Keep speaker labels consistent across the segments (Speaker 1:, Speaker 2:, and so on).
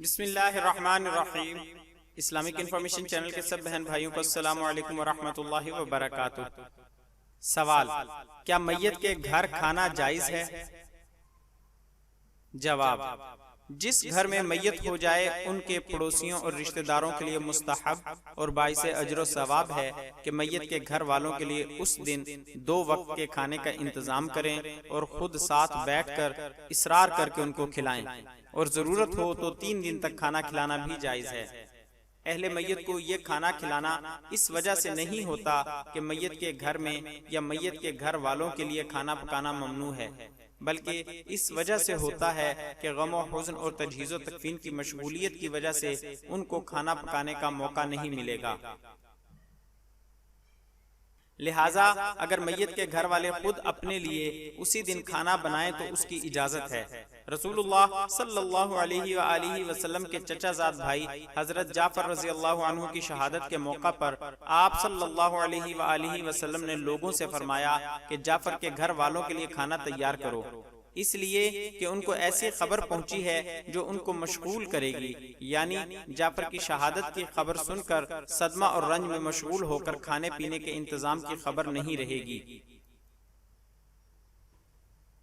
Speaker 1: بسم اللہ الرحمن الرحیم۔ اسلامک انفارمیشن چینل کے سب بہن بھائیوں کو السلام علیکم ورحمۃ اللہ وبرکاتہ۔ سوال: کیا میت کے گھر کھانا جائز ہے؟ جواب: جس گھر میں میت ہو جائے ان کے پڑوسیوں اور رشتہ داروں کے لیے مستحب اور باعث اجر و ثواب ہے کہ میت کے گھر والوں کے لیے اس دن 2 وقت کے کھانے کا انتظام کریں اور خود ساتھ بیٹھ کر اصرار کر کے ان کو کھلائیں، اور ضرورت ہو تو 3 دن تک کھانا کھلانا بھی جائز ہے۔ اہل میت کو یہ کھانا کھلانا اس وجہ سے نہیں ہوتا کہ میت کے گھر میں یا میت کے گھر والوں کے لیے کھانا پکانا ممنوع ہے، بلکہ اس وجہ سے ہوتا ہے کہ غم و حزن اور تجہیز و تکفین کی مشغولیت کی وجہ سے ان کو کھانا پکانے کا موقع نہیں ملے گا۔ لہٰذا اگر میت کے گھر والے خود اپنے لیے اسی دن کھانا بنائیں تو اس کی اجازت ہے۔ رسول اللہ صلی اللہ علیہ وآلہ وسلم کے چچا زاد بھائی حضرت جعفر رضی اللہ عنہ کی شہادت کے موقع پر آپ صلی اللہ علیہ وآلہ وسلم نے لوگوں سے فرمایا کہ جعفر کے گھر والوں کے لیے کھانا تیار کرو، اس لیے کہ ان کو ایسی خبر پہنچی ہے جو ان کو مشغول کرے گی، یعنی جعفر کی شہادت کی خبر سن کر صدمہ اور رنج میں مشغول ہو کر کھانے پینے کے انتظام کی خبر نہیں رہے گی۔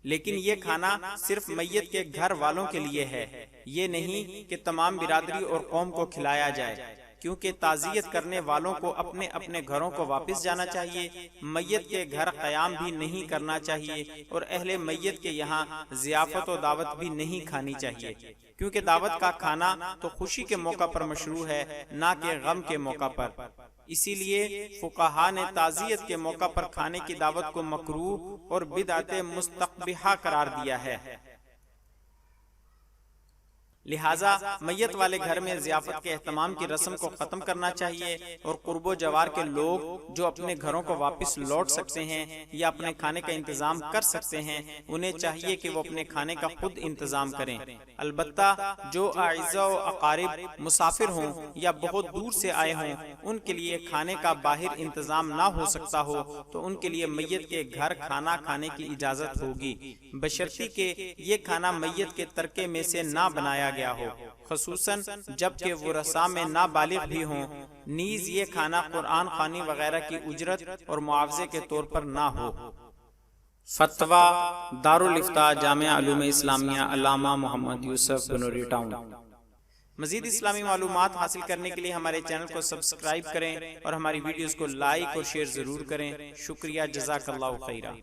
Speaker 1: لیکن یہ کھانا صرف میت کے گھر والوں کے لیے ہے، یہ نہیں کہ تمام برادری اور قوم کو کھلایا جائے، کیونکہ تعزیت کرنے والوں کو اپنے اپنے گھروں کو واپس جانا چاہیے، میت کے گھر قیام بھی نہیں کرنا چاہیے، اور اہل میت کے یہاں ضیافت و دعوت بھی نہیں کھانی چاہیے، کیونکہ دعوت کا کھانا تو خوشی کے موقع پر مشروع ہے، نہ کہ غم کے موقع پر۔ اسی لیے فقہا نے تعزیت کے موقع پر کھانے کی دعوت کو مکروہ اور بدعت مستقبحہ قرار دیا ہے۔ لہٰذا میت والے گھر میں ضیافت کے اہتمام کی رسم کو ختم کرنا چاہیے، اور قرب و جوار کے لوگ جو اپنے گھروں کو واپس لوٹ سکتے ہیں یا اپنے کھانے کا انتظام کر سکتے ہیں انہیں چاہیے کہ وہ اپنے کھانے کا خود انتظام کریں۔ البتہ جو اعزاء و اقارب مسافر ہوں یا بہت دور سے آئے ہوں ان کے لیے کھانے کا باہر انتظام نہ ہو سکتا ہو تو ان کے لیے میت کے گھر کھانا کھانے کی اجازت ہوگی، بشرطی کہ یہ کھانا میت کے ترکے میں سے نہ بنایا گیا ہو، خصوصاً جب کہ ورثاء میں نابالغ بھی ہوں، نیز یہ کھانا قرآن خوانی وغیرہ کی اجرت اور معاوضے کے طور پر نہ ہو۔ فتویٰ دارالافتاء جامعہ علوم اسلامیہ علامہ محمد یوسف بنوری ٹاؤن۔ مزید اسلامی معلومات حاصل کرنے کے لیے ہمارے چینل کو سبسکرائب کریں اور ہماری ویڈیوز کو لائک اور شیئر ضرور کریں۔ شکریہ، جزاک اللہ خیرہ۔